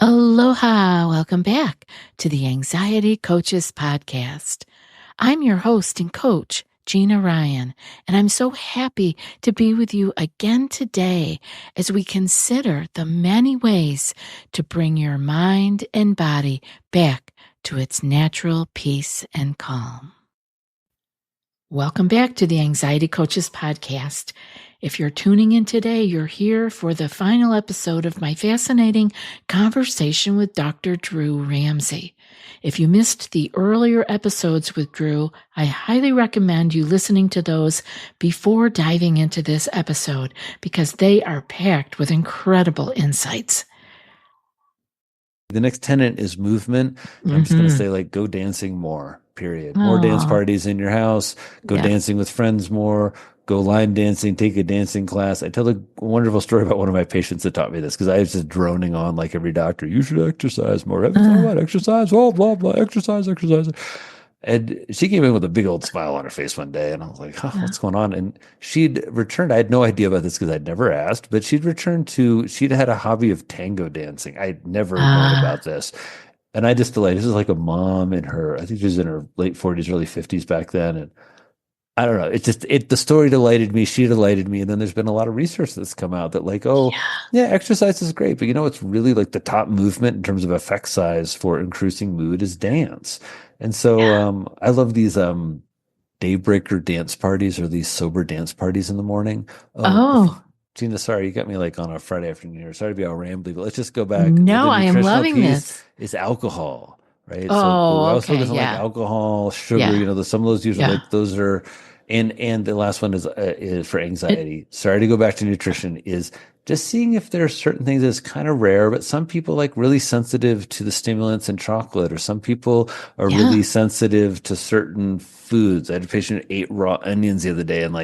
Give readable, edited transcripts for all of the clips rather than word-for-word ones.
Aloha, welcome back to the Anxiety Coaches Podcast. I'm your host and coach, Gina Ryan, and I'm so happy to be with you again today as we consider the many ways to bring your mind and body back to its natural peace and calm. Welcome back to the Anxiety Coaches Podcast. If you're tuning in today, you're here for the final episode of my fascinating conversation with Dr. Drew Ramsey. If you missed the earlier episodes with Drew, I highly recommend you listening to those before diving into this episode because they are packed with incredible insights. The next tenet is movement. I'm just going to say, go dancing more, period. More dance parties in your house, go dancing with friends more, go line dancing, take a dancing class. I tell a wonderful story about one of my patients that taught me this because I was just droning on like every doctor. You should exercise more. Exercise, blah, blah, blah, exercise. And she came in with a big old smile on her face one day. And I was like, what's going on? And she'd returned. I had no idea about this because I'd never asked, but she'd had a hobby of tango dancing. I'd never known about this. And I just this is like a mom in her, I think she was in her late 40s, early 50s back then. And I don't know. The story delighted me. She delighted me. And then there's been a lot of research that's come out that exercise is great. But it's really like the top movement in terms of effect size for increasing mood is dance. And so I love these daybreaker dance parties or these sober dance parties in the morning. Gina, sorry, you got me like on a Friday afternoon. Or sorry to be all rambly, but let's just go back. No, I am loving this. Is alcohol, right? Like alcohol, sugar. Some of those usually those are, and the last one is for anxiety. Sorry to go back to nutrition. Is just seeing if there are certain things that's kind of rare, but some people like really sensitive to the stimulants in chocolate, or some people are really sensitive to certain foods. I had a patient who ate raw onions the other day, and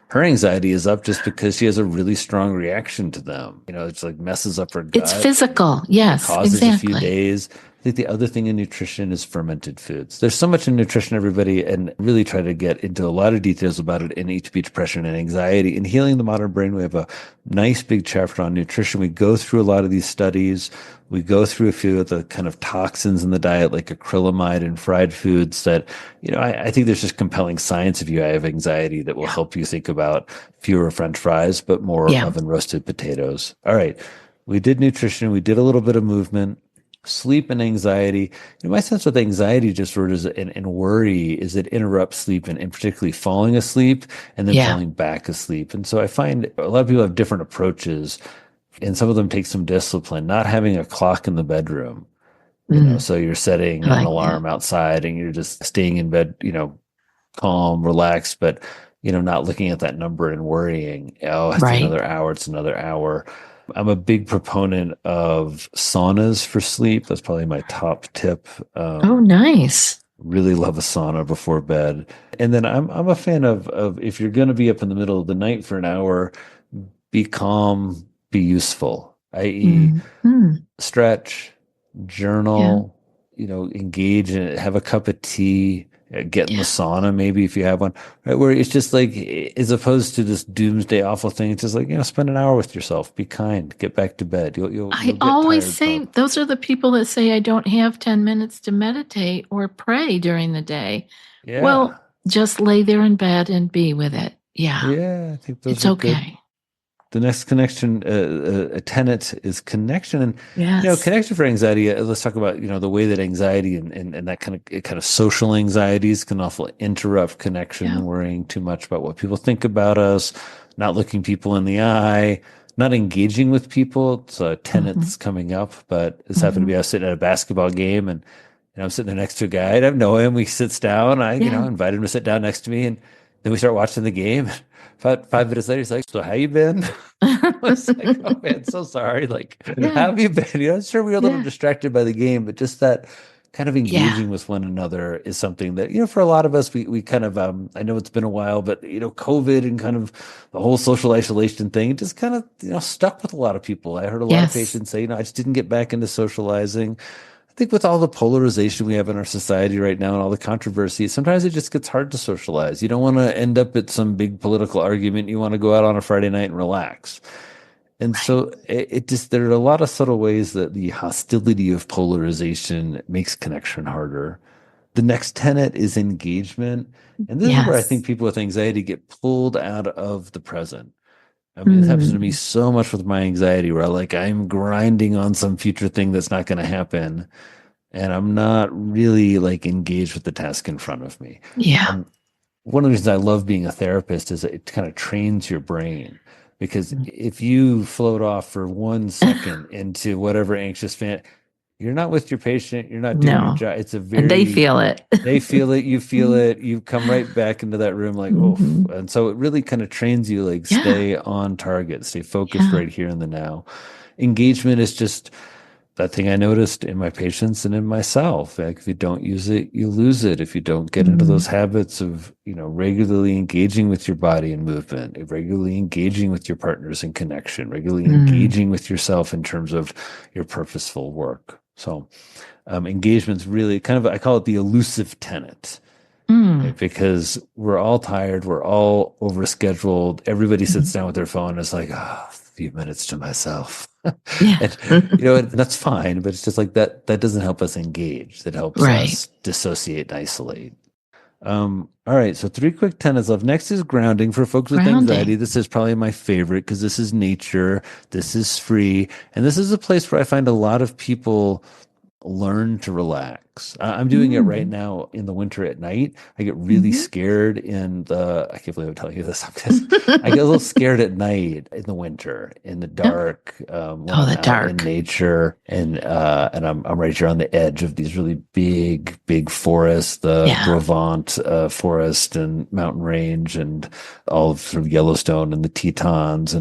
her anxiety is up just because she has a really strong reaction to them. It's like messes up her gut. It's physical. Yes, causes a few days. I think the other thing in nutrition is fermented foods. There's so much in nutrition, everybody, and really try to get into a lot of details about it in HB depression and anxiety. In Healing the Modern Brain, we have a nice big chapter on nutrition. We go through a lot of these studies. We go through a few of the kind of toxins in the diet, like acrylamide and fried foods that, I think there's just compelling science if you have anxiety that will help you think about fewer French fries, but more oven roasted potatoes. All right. We did nutrition. We did a little bit of movement. Sleep and anxiety. My sense with anxiety disorders and worry is it interrupts sleep and particularly falling asleep and then falling back asleep. And so I find a lot of people have different approaches, and some of them take some discipline. Not having a clock in the bedroom, so you're setting an alarm outside and you're just staying in bed, calm, relaxed, but not looking at that number and worrying. It's another hour. It's another hour. I'm a big proponent of saunas for sleep. That's probably my top tip. Nice. Really love a sauna before bed. And then I'm a fan of if you're going to be up in the middle of the night for an hour, be calm, be useful, i.e. stretch, journal, engage in it, have a cup of tea, get in the sauna, maybe if you have one, right? Where it's just like, as opposed to this doomsday awful thing, it's just like, spend an hour with yourself, be kind, get back to bed. You'll I always say, those are the people that say, I don't have 10 minutes to meditate or pray during the day. Yeah. Well, just lay there in bed and be with it. Yeah. Yeah. I think it's okay. Good. The next connection, a tenet is connection. And, connection for anxiety, let's talk about, the way that anxiety and that kind of social anxieties can also interrupt connection, worrying too much about what people think about us, not looking people in the eye, not engaging with people. It's a tenet that's coming up, but this happened to be, I was sitting at a basketball game and I'm sitting there next to a guy. I don't know him. He sits down. I, invited him to sit down next to me, and then we start watching the game. 5 minutes later, he's like, "So how you been?" I was like, "Oh man, so sorry. How have you been?" Sure, we were a little distracted by the game, but just that kind of engaging with one another is something that, for a lot of us, we kind of, I know it's been a while, but, COVID and kind of the whole social isolation thing, it just kind of, stuck with a lot of people. I heard a lot of patients say, I just didn't get back into socializing. I think with all the polarization we have in our society right now and all the controversy, sometimes it just gets hard to socialize. You don't want to end up at some big political argument. You want to go out on a Friday night and relax. And Right. so it just, there are a lot of subtle ways that the hostility of polarization makes connection harder. The next tenet is engagement. And this is where I think Yes. people with anxiety get pulled out of the present. I mean, it happens to me Mm. so much with my anxiety where I'm grinding on some future thing that's not going to happen. And I'm not really like engaged with the task in front of me. Yeah. Um, One of the reasons I love being a therapist is that it kind of trains your brain. Because Mm. if you float off for 1 second into whatever anxious fan, you're not with your patient, you're not doing your No. job. It's a And they very, feel it. they feel it, you come right back into that room like, oh. Hmm. And so it really kind of trains you like Yeah. stay on target, stay focused Yeah. right here in the now. Engagement is just that thing I noticed in my patients and in myself. Like if you don't use it, you lose it. If you don't get into Mm. those habits of, regularly engaging with your body and movement, regularly engaging with your partners in connection, regularly Mm. engaging with yourself in terms of your purposeful work. So engagement's really kind of, I call it the elusive tenet. Mm. Right? Because we're all tired, we're all overscheduled. Everybody sits Mhm. down with their phone and is like, a few minutes to myself. Yeah. And and that's fine, but it's just like that doesn't help us engage. That helps Right. us dissociate and isolate. All right, so 3 quick tenets left. Next is grounding for folks with anxiety. Grounding. This is probably my favorite because this is nature, this is free, and this is a place where I find a lot of people learn to relax. I'm doing it right Mm. now in the winter at night. I get really Mhm. scared I can't believe I'm telling you this because I get a little scared at night in the winter, in the Yep. dark, when Oh, I'm the out in dark. nature and I'm right here on the edge of these really big forests, the Yeah. Brabant forest and mountain range and all of sort of Yellowstone and the Tetons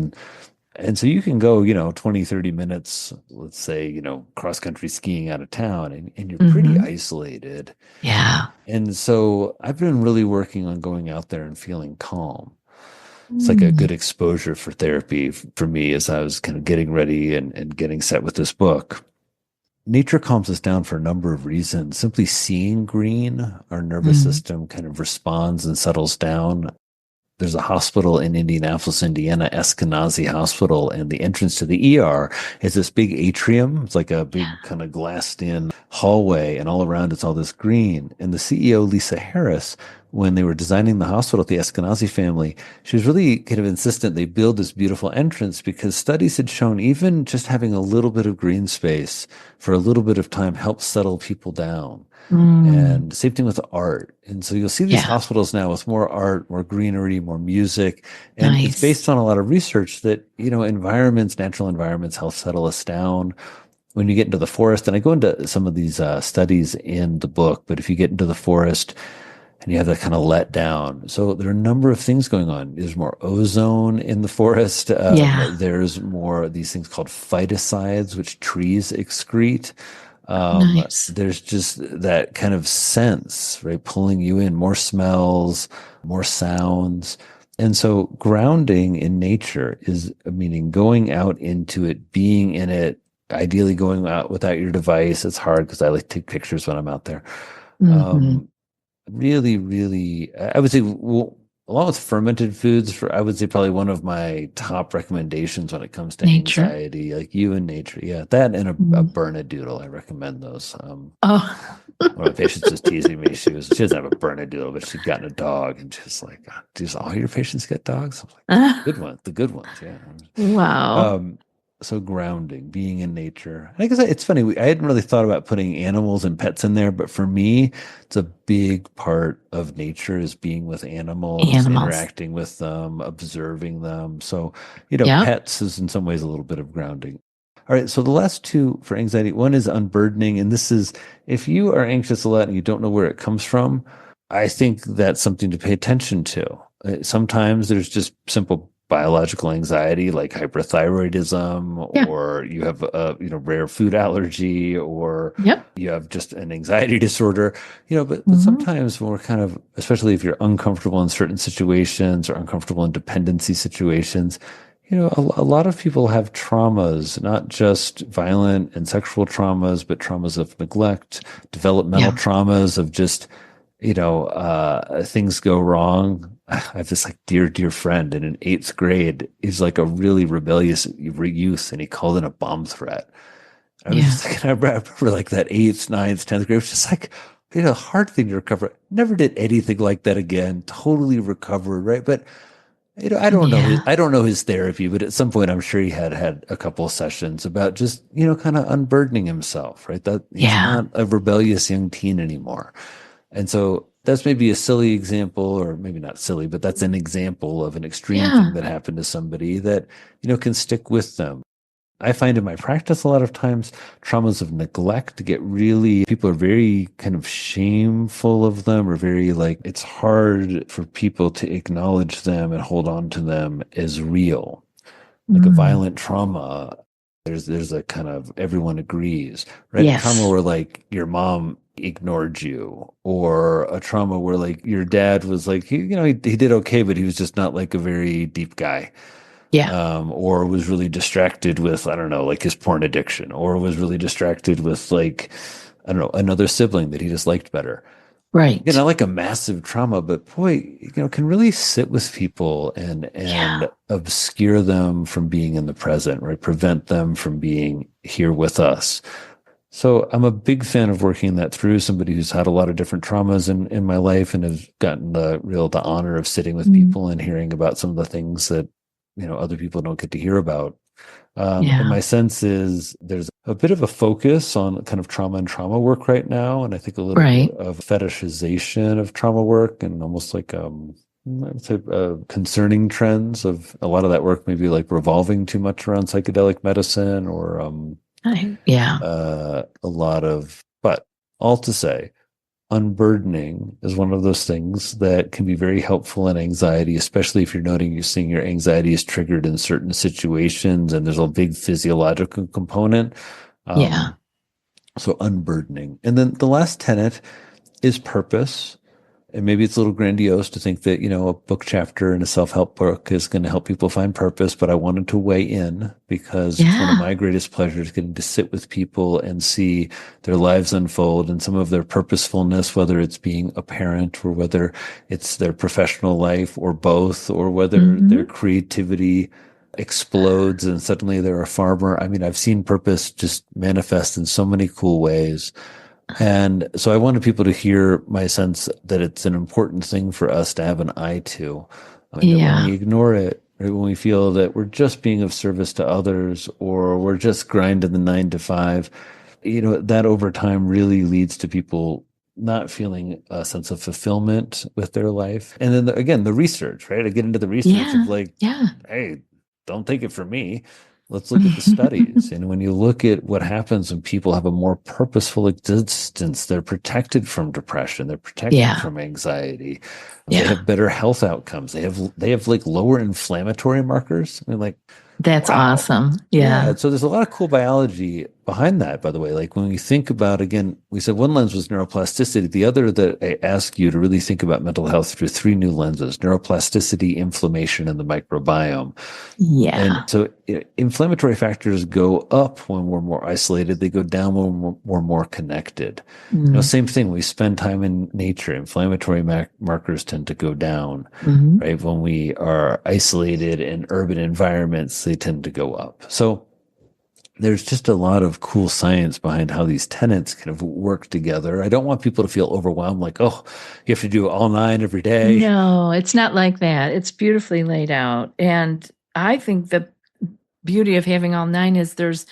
and so you can go, 20, 30 minutes, let's say, cross country skiing out of town and you're pretty Hmm. isolated. Yeah. And so I've been really working on going out there and feeling calm. It's like a Mm. good exposure for therapy for me as I was kind of getting ready and getting set with this book. Nature calms us down for a number of reasons. Simply seeing green, our nervous Mm. system kind of responds and settles down. There's a hospital in Indianapolis, Indiana, Eskenazi Hospital, and the entrance to the ER is this big atrium. It's like a big Yeah. kind of glassed in hallway, and all around it's all this green. And the CEO, Lisa Harris, when they were designing the hospital at the Eskenazi family, she was really kind of insistent they build this beautiful entrance because studies had shown even just having a little bit of green space for a little bit of time helps settle people down. Mm. And same thing with art. And so you'll see these Yeah. hospitals now with more art, more greenery, more music. And it's Nice. based on a lot of research that, environments, natural environments help settle us down. When you get into the forest, and I go into some of these studies in the book, but if you get into the forest and you have that kind of let down, so there are a number of things going on. There's more ozone in the forest. Yeah. There's more of these things called phytocides, which trees excrete. Nice. There's just that kind of sense, right? Pulling you in, more smells, more sounds. And so grounding in nature is meaning going out into it, being in it, ideally going out without your device. It's hard because I like to take pictures when I'm out there. Hmm. Um, really, really, I would say, well, along with fermented foods, I would say probably one of my top recommendations when it comes to Nature. anxiety, like you and nature. Yeah, that and a Mm. Bernedoodle. I recommend those. Oh. One of my patients was teasing me. She doesn't have a Bernedoodle, but she'd gotten a dog, and she's like, "Does all your patients get dogs?" I'm like, "Good ones, the good ones, yeah." Wow. Um, so grounding, being in nature. I guess it's funny. I hadn't really thought about putting animals and pets in there, but for me, it's a big part of nature is being with animals, Animals. interacting with them, observing them. So, Yep. pets is in some ways a little bit of grounding. All right. So the last two for anxiety, one is unburdening. And this is if you are anxious a lot and you don't know where it comes from, I think that's something to pay attention to. Sometimes there's just simple biological anxiety like hyperthyroidism, Yeah. or you have a rare food allergy, or Yep. you have just an anxiety disorder, but Hmm. sometimes when we're kind of, especially if you're uncomfortable in certain situations or uncomfortable in dependency situations, a lot of people have traumas, not just violent and sexual traumas, but traumas of neglect, developmental Yeah. traumas of just things go wrong. I have this like dear friend, and in eighth grade, he's like a really rebellious youth, and he called in a bomb threat. I was Yeah. just like, I remember like that eighth, ninth, 10th grade. It was just like, hard thing to recover. Never did anything like that again. Totally recovered, right? But Yeah. I don't know his therapy, but at some point, I'm sure he had a couple of sessions about just kind of unburdening himself, right? That he's Yeah. not a rebellious young teen anymore. And so that's maybe a silly example, or maybe not silly, but that's an example of an extreme thing Yeah. that happened to somebody that, can stick with them. I find in my practice a lot of times traumas of neglect get really, people are very kind of shameful of them, or very like, it's hard for people to acknowledge them and hold on to them as real. Like a Mm. violent trauma, there's a kind of, everyone agrees, right? A trauma Yes. where like your mom ignored you, or a trauma where like your dad was like, he did okay, but he was just not like a very deep guy, Yeah. or was really distracted with, I don't know, like his porn addiction, or was really distracted with like, I don't know, another sibling that he just liked better. Right. Not like a massive trauma, but boy, can really sit with people Yeah. and obscure them from being in the present, right? Prevent them from being here with us. So I'm a big fan of working that through. Somebody who's had a lot of different traumas in my life, and has gotten the honor of sitting with Mm. people and hearing about some of the things that other people don't get to hear about. And Yeah. my sense is there's a bit of a focus on kind of trauma and trauma work right now, and I think a little bit Right. of fetishization of trauma work, and almost like I would say concerning trends of a lot of that work maybe like revolving too much around psychedelic medicine, or Yeah. a lot of, but all to say, unburdening is one of those things that can be very helpful in anxiety, especially if you're seeing your anxiety is triggered in certain situations and there's a big physiological component. Yeah. Um, so unburdening. And then the last tenet is purpose. And maybe it's a little grandiose to think that, a book chapter in a self-help book is going to help people find purpose, but I wanted to weigh in because it's one of Yeah. my greatest pleasures, getting to sit with people and see their lives unfold and some of their purposefulness, whether it's being a parent, or whether it's their professional life, or both, or whether their Hmm. creativity explodes and suddenly they're a farmer. I mean, I've seen purpose just manifest in so many cool ways. And so I wanted people to hear my sense that it's an important thing for us to have an eye to. I mean, that when we Yeah. ignore it, right, when we feel that we're just being of service to others, or we're just grinding the 9 to 5, that over time really leads to people not feeling a sense of fulfillment with their life. And then again, the research, right? I get into the research of Yeah. like, Yeah. hey, don't take it from me. Let's look at the studies. And when you look at what happens when people have a more purposeful existence, they're protected from depression, they're protected Yeah. from anxiety, they Yeah. have better health outcomes, they have like lower inflammatory markers. I mean, like, That's wow. awesome. Yeah, Yeah. so there's a lot of cool biology behind that, by the way. Like when we think about, again, we said one lens was neuroplasticity. The other that I ask you to really think about mental health through three new lenses: neuroplasticity, inflammation, and the microbiome. And Yeah. so inflammatory factors go up when we're more isolated. They go down when we're more connected. Mm. Same thing. We spend time in nature. Inflammatory markers tend to go down, Hmm. right? When we are isolated in urban environments, they tend to go up. So there's just a lot of cool science behind how these tenets kind of work together. I don't want people to feel overwhelmed, like, oh, you have to do all 9 every day. No, it's not like that. It's beautifully laid out. And I think the beauty of having all nine is there's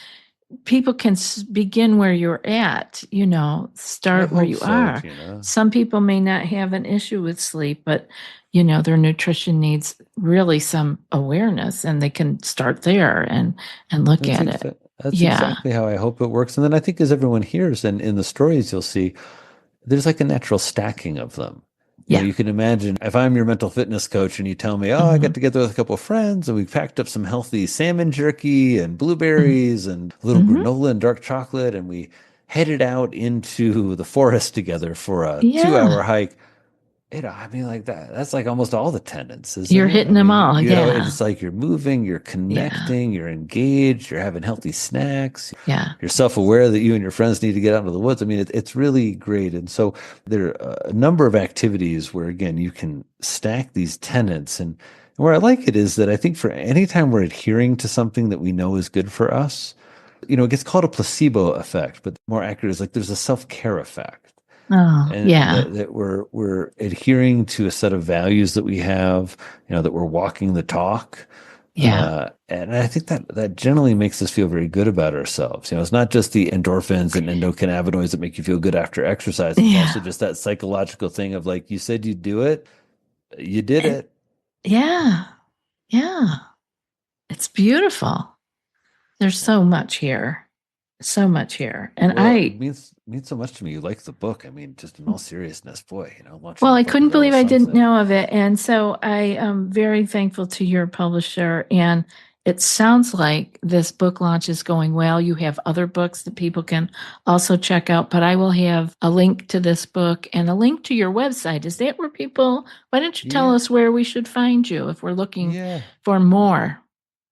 people can begin where you're at, I start where hope you so, are. Gina. Some people may not have an issue with sleep, but their nutrition needs really some awareness, and they can start there and look That's at it. exa- that's Yeah. exactly how I hope it works. And then I think as everyone hears, and in the stories you'll see, there's like a natural stacking of them. Yeah. You can imagine if I'm your mental fitness coach and you tell me, oh, I got Mhm. together with a couple of friends and we packed up some healthy salmon jerky and blueberries and a little Mhm. granola and dark chocolate, and we headed out into the forest together for a 2 hour Yeah. hike. I mean, like that's like almost all the tenets, You're isn't it? I hitting them mean, all. Yeah. it's like you're moving, you're Yeah. connecting, you're engaged, you're having healthy snacks, Yeah. you're self-aware that you and your friends need to get out into the woods. I mean, it's really great. And so there are a number of activities where, again, you can stack these tenets. And where I like it is that I think for any time we're adhering to something that we know is good for us, it gets called a placebo effect, but more accurate is like there's a self-care effect Oh, and yeah. that we're adhering to a set of values that we have, that we're walking the talk. Yeah. And I think that generally makes us feel very good about ourselves. It's not just the endorphins and endocannabinoids that make you feel good after exercise. It's also Yeah. just that psychological thing of like, you said you'd do it, you did And it. yeah. Yeah. It's beautiful. There's so much here. So much here. And Well, it means so much to me. You like the book. I mean, just in all seriousness, boy, launching well, a I book couldn't is believe always I didn't something. know of it. And so I am very thankful to your publisher. And it sounds like this book launch is going well. You have other books that people can also check out, but I will have a link to this book and a link to your website. Is that where why don't you tell Yeah, us where we should find you if we're looking yeah. for more?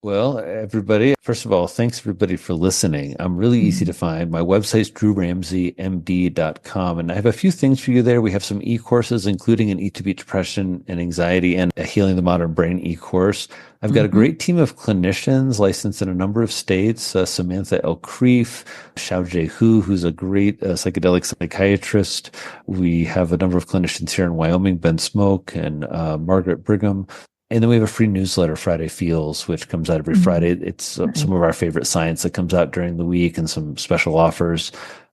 Well, everybody, first of all, thanks everybody for listening. I'm really easy to Mhm. find. My website's drewramseymd.com, and I have a few things for you there. We have some e-courses, including an Eat to Beat Depression and Anxiety and a Healing the Modern Brain e-course. I've got a Mhm. great team of clinicians licensed in a number of states. Samantha L. Kreef, Xiao Jie Hu, who's a great psychedelic psychiatrist. We have a number of clinicians here in Wyoming, Ben Smoke and Margaret Brigham. And then we have a free newsletter, Friday Feels, which comes out every Mhm. Friday. It's Nice. some of our favorite science that comes out during the week and some special offers.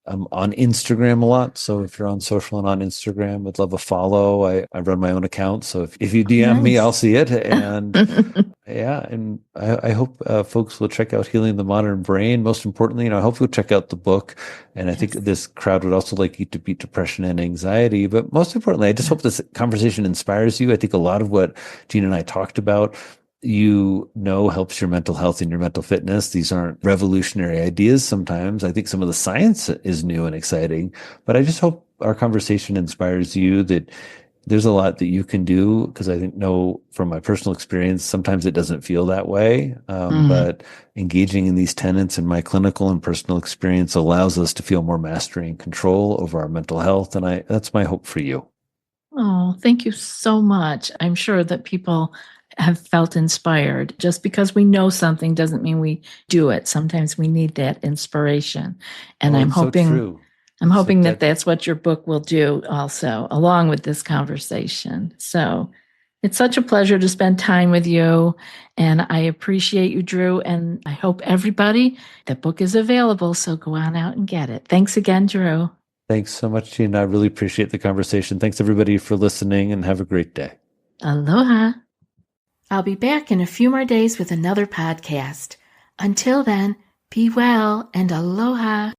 I'm on Instagram a lot. So if you're on social and on Instagram, would love a follow. I run my own account. So if you DM me, I'll Nice. see it. And yeah, and I hope folks will check out Healing the Modern Brain. Most importantly, I hope you'll check out the book. And I think Yes. this crowd would also like you to beat depression and anxiety. But most importantly, I just hope this conversation inspires you. I think a lot of what Gina and I talked about, helps your mental health and your mental fitness. These aren't revolutionary ideas sometimes. I think some of the science is new and exciting, but I just hope our conversation inspires you that there's a lot that you can do because I think from my personal experience, sometimes it doesn't feel that way. Mm. But engaging in these tenets in my clinical and personal experience allows us to feel more mastery and control over our mental health. And that's my hope for you. Oh, thank you so much. I'm sure that people have felt inspired. Just because we know something doesn't mean we do it. Sometimes we need that inspiration. And Oh, I'm it's so hoping true. I'm It's so hoping that that that's what your book will do also, along with this conversation. So, it's such a pleasure to spend time with you, and I appreciate you, Drew, and I hope everybody, that book is available, so go on out and get it. Thanks again, Drew. Thanks so much, Gina. I really appreciate the conversation. Thanks everybody for listening and have a great day. Aloha. I'll be back in a few more days with another podcast. Until then, be well and aloha.